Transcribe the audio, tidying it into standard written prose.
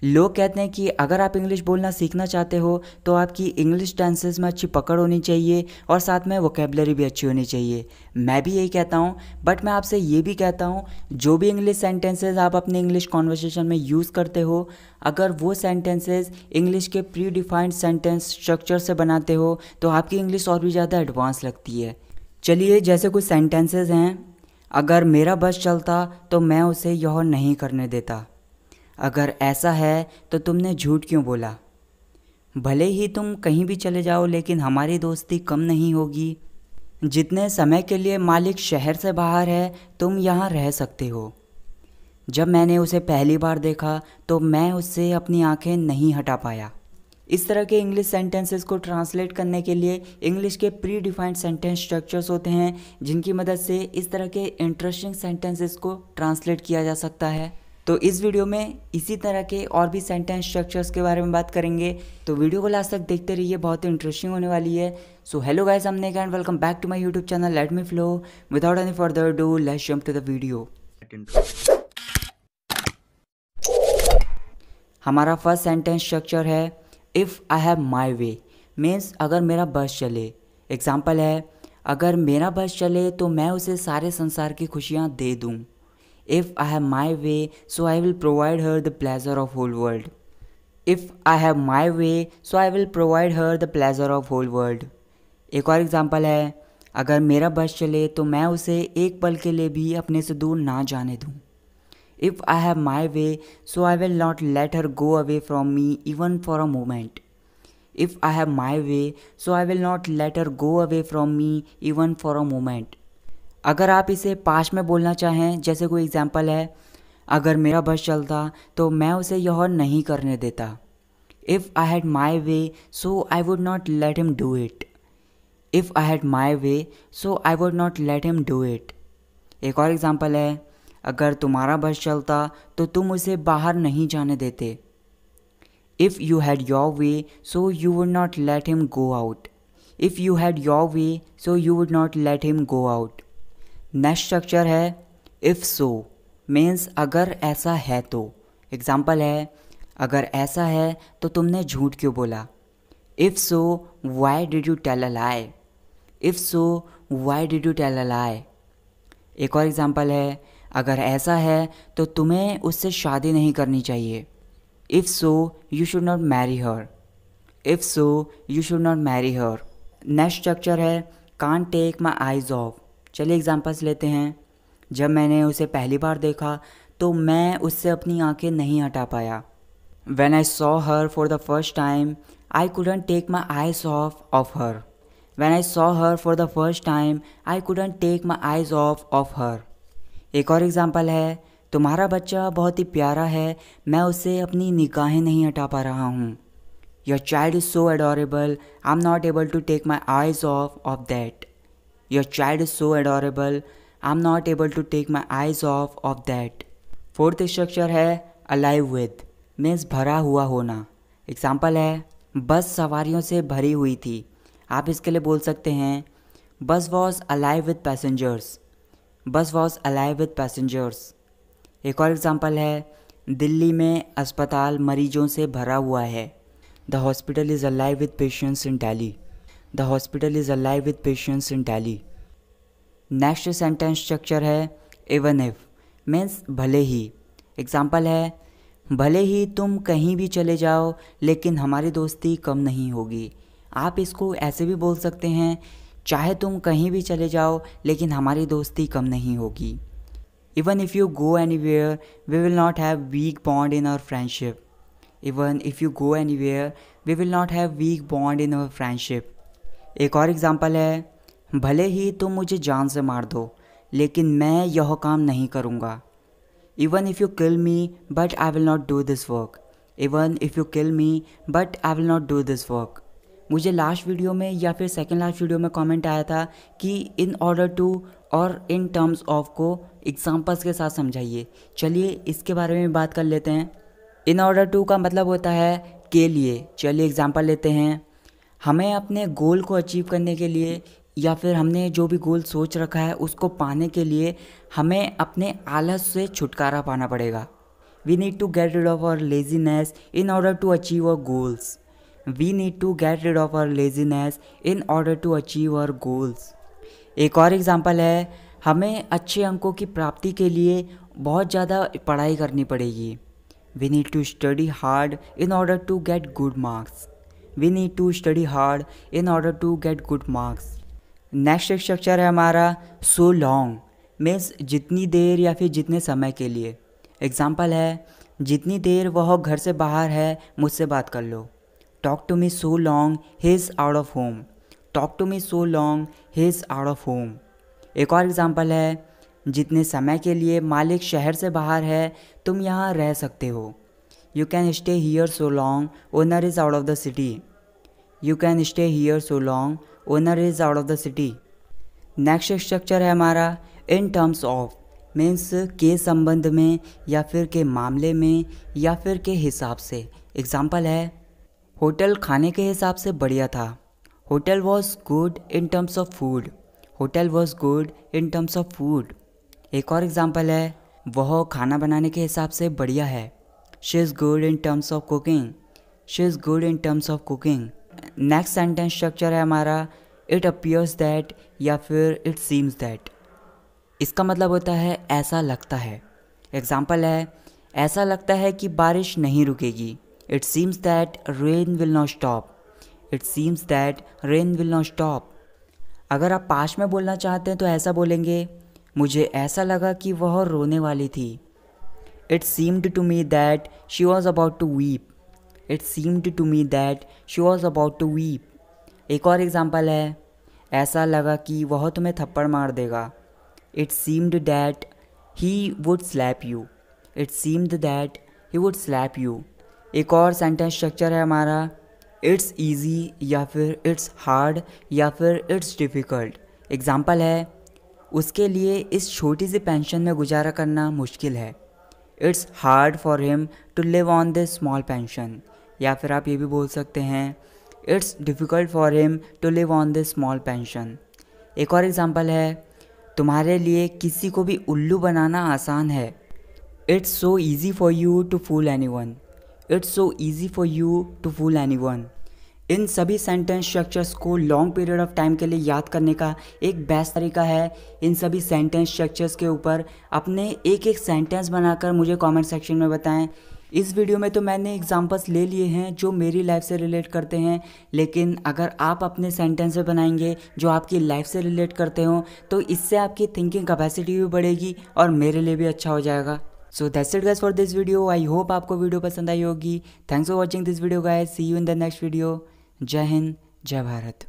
लोग कहते हैं कि अगर आप इंग्लिश बोलना सीखना चाहते हो तो आपकी इंग्लिश टेंसेस में अच्छी पकड़ होनी चाहिए और साथ में वोकेबलरी भी अच्छी होनी चाहिए। मैं भी यही कहता हूँ, बट मैं आपसे ये भी कहता हूँ जो भी इंग्लिश सेंटेंसेस आप अपने इंग्लिश कॉन्वर्सेशन में यूज़ करते हो, अगर वो सेंटेंसेस इंग्लिश के प्री डिफाइंड सेंटेंस स्ट्रक्चर से बनाते हो तो आपकी इंग्लिश और भी ज़्यादा एडवांस लगती है। चलिए, जैसे कुछ सेंटेंसेस हैं। अगर मेरा बस चलता तो मैं उसे यह नहीं करने देता। अगर ऐसा है तो तुमने झूठ क्यों बोला। भले ही तुम कहीं भी चले जाओ लेकिन हमारी दोस्ती कम नहीं होगी। जितने समय के लिए मालिक शहर से बाहर है तुम यहाँ रह सकते हो। जब मैंने उसे पहली बार देखा तो मैं उससे अपनी आंखें नहीं हटा पाया। इस तरह के इंग्लिश सेंटेंसेस को ट्रांसलेट करने के लिए इंग्लिश के प्री डिफाइंड सेंटेंस स्ट्रक्चर्स होते हैं, जिनकी मदद से इस तरह के इंटरेस्टिंग सेंटेंसेस को ट्रांसलेट किया जा सकता है। तो इस वीडियो में इसी तरह के और भी सेंटेंस स्ट्रक्चर्स के बारे में बात करेंगे, तो वीडियो को लास्ट तक देखते रहिए, बहुत ही इंटरेस्टिंग होने वाली है। So hello guys, I am Nick and welcome back to my YouTube channel let me flow. Without any further do let's jump to the video. हमारा फर्स्ट सेंटेंस स्ट्रक्चर है if I have my way, means अगर मेरा बस चले। Example है, अगर मेरा बस चले तो मैं उसे सारे संसार की खुशियाँ दे दूँ। If I have my way, so I will provide her the pleasure of whole world. If I have my way, so I will provide her the pleasure of whole world. एक और एग्जांपल है, अगर मेरा बस चले तो मैं उसे एक पल के लिए भी अपने से दूर ना जाने दूँ। If I have my way, so I will not let her go away from me even for a moment. If I have my way, so I will not let her go away from me even for a moment. अगर आप इसे past में बोलना चाहें, जैसे कोई example है, अगर मेरा बस चलता तो मैं उसे यह नहीं करने देता। If I had my way so I would not let him do it. If I had my way so I would not let him do it. एक और एग्जांपल है, अगर तुम्हारा बस चलता तो तुम उसे बाहर नहीं जाने देते। If you had your way so you would not let him go out. If you had your way so you would not let him go out. Next structure है इफ़ सो, मीन्स अगर ऐसा है तो। Example है, अगर ऐसा है तो तुमने झूठ क्यों बोला। If so why did you tell a lie. If so why did you tell a lie. एक और एग्जाम्पल है, अगर ऐसा है तो तुम्हें उससे शादी नहीं करनी चाहिए। If so you should not marry her. If so you should not marry her. Next structure है can't take my eyes off. चलिए एग्जांपल्स लेते हैं। जब मैंने उसे पहली बार देखा तो मैं उससे अपनी आंखें नहीं हटा पाया। When I saw her for the first time, I couldn't take my eyes off of her. When I saw her for the first time, I couldn't take my eyes off of her. एक और example है, तुम्हारा बच्चा बहुत ही प्यारा है, मैं उससे अपनी निगाहें नहीं हटा पा रहा हूँ। Your child is so adorable, I'm not able to take my eyes off of that. Your child is so adorable, I'm not able to take my eyes off of that. Fourth structure है alive with, means भरा हुआ होना। Example है, बस सवारियों से भरी हुई थी। आप इसके लिए बोल सकते हैं बस वॉज alive with passengers. बस वॉज alive with passengers. एक और एग्जाम्पल है, दिल्ली में अस्पताल मरीजों से भरा हुआ है। The hospital is alive with patients in Delhi. The hospital is alive with patients in Delhi. Next sentence structure है इवन इफ, मीन्स भले ही। एग्जाम्पल है, भले ही तुम कहीं भी चले जाओ लेकिन हमारी दोस्ती कम नहीं होगी। आप इसको ऐसे भी बोल सकते हैं, चाहे तुम कहीं भी चले जाओ लेकिन हमारी दोस्ती कम नहीं होगी। Even if you go anywhere we will not have weak bond in our friendship. Even if you go anywhere we will not have weak bond in our friendship. एक और एग्जाम्पल है, भले ही तुम मुझे जान से मार दो लेकिन मैं यह काम नहीं करूँगा। Even if you kill me but I will not do this work. Even if you kill me but I will not do this work. मुझे लास्ट वीडियो में या फिर सेकेंड लास्ट वीडियो में कमेंट आया था कि इन ऑर्डर टू और in terms of को एग्जाम्पल्स के साथ समझाइए। चलिए इसके बारे में बात कर लेते हैं। इन ऑर्डर टू का मतलब होता है के लिए। चलिए एग्जाम्पल लेते हैं, हमें अपने गोल को अचीव करने के लिए या फिर हमने जो भी गोल सोच रखा है उसको पाने के लिए हमें अपने आलस से छुटकारा पाना पड़ेगा। We need to get rid of our laziness in order to achieve our goals. We need to get rid of our laziness in order to achieve our goals. एक और एग्जांपल है, हमें अच्छे अंकों की प्राप्ति के लिए बहुत ज़्यादा पढ़ाई करनी पड़ेगी. We need to study hard in order to get good marks. We need to study hard in order to get good marks. Next structure है हमारा so long, मीन्स जितनी देर या फिर जितने समय के लिए. एग्जाम्पल है, जितनी देर वह घर से बाहर है मुझसे बात कर लो. Talk to me so long he is out of home. Talk to me so long he is out of home. एक और एग्जाम्पल है, जितने समय के लिए मालिक शहर से बाहर है तुम यहाँ रह सकते हो. You can stay here so long owner is out of the city. You can stay here so long owner is out of the city. Next structure है हमारा इन टर्म्स ऑफ, मीन्स के संबंध में या फिर के मामले में या फिर के हिसाब से. एग्जाम्पल है, होटल खाने के हिसाब से बढ़िया था. Hotel was good in terms of food. Hotel was good in terms of food. एक और एग्जाम्पल है, वह खाना बनाने के हिसाब से बढ़िया है. She is good in terms of cooking. She is good in terms of cooking. Next sentence structure है हमारा इट अपीयर्स दैट या फिर इट सीम्स दैट. इसका मतलब होता है ऐसा लगता है. एग्जाम्पल है, ऐसा लगता है कि बारिश नहीं रुकेगी. It seems that rain will not stop. It seems that rain will not stop. अगर आप पास्ट में बोलना चाहते हैं तो ऐसा बोलेंगे, मुझे ऐसा लगा कि वह रोने वाली थी. It seemed to me that she was about to weep. It seemed to me that she was about to weep. एक और एग्जाम्पल है, ऐसा लगा कि वह तुम्हें थप्पड़ मार देगा. It seemed that he would slap you. It seemed that he would slap you. एक और सेंटेंस स्ट्रक्चर है हमारा इट्स ईजी या फिर इट्स हार्ड या फिर इट्स डिफ़िकल्ट. एग्जाम्पल है, उसके लिए इस छोटी सी पेंशन में गुजारा करना मुश्किल है. It's hard for him to live on this small pension. या फिर आप ये भी बोल सकते हैं, it's difficult for him to live on this small pension. एक और एग्जाम्पल है, तुम्हारे लिए किसी को भी उल्लू बनाना आसान है. It's so easy for you to fool anyone. It's so easy for you to fool anyone. इन सभी सेंटेंस स्ट्रक्चर्स को लॉन्ग पीरियड ऑफ टाइम के लिए याद करने का एक बेस्ट तरीका है इन सभी सेंटेंस स्ट्रक्चर्स के ऊपर अपने एक एक सेंटेंस बनाकर मुझे कमेंट सेक्शन में बताएं. इस वीडियो में तो मैंने एग्जांपल्स ले लिए हैं जो मेरी लाइफ से रिलेट करते हैं, लेकिन अगर आप अपने सेंटेंस बनाएंगे जो आपकी लाइफ से रिलेट करते हो तो इससे आपकी थिंकिंग कैपेसिटी भी बढ़ेगी और मेरे लिए भी अच्छा हो जाएगा. So that's it guys for this video. I hope आपको वीडियो पसंद आई होगी. Thanks for watching this video guys. See you in the next video. जय हिंद, जय भारत.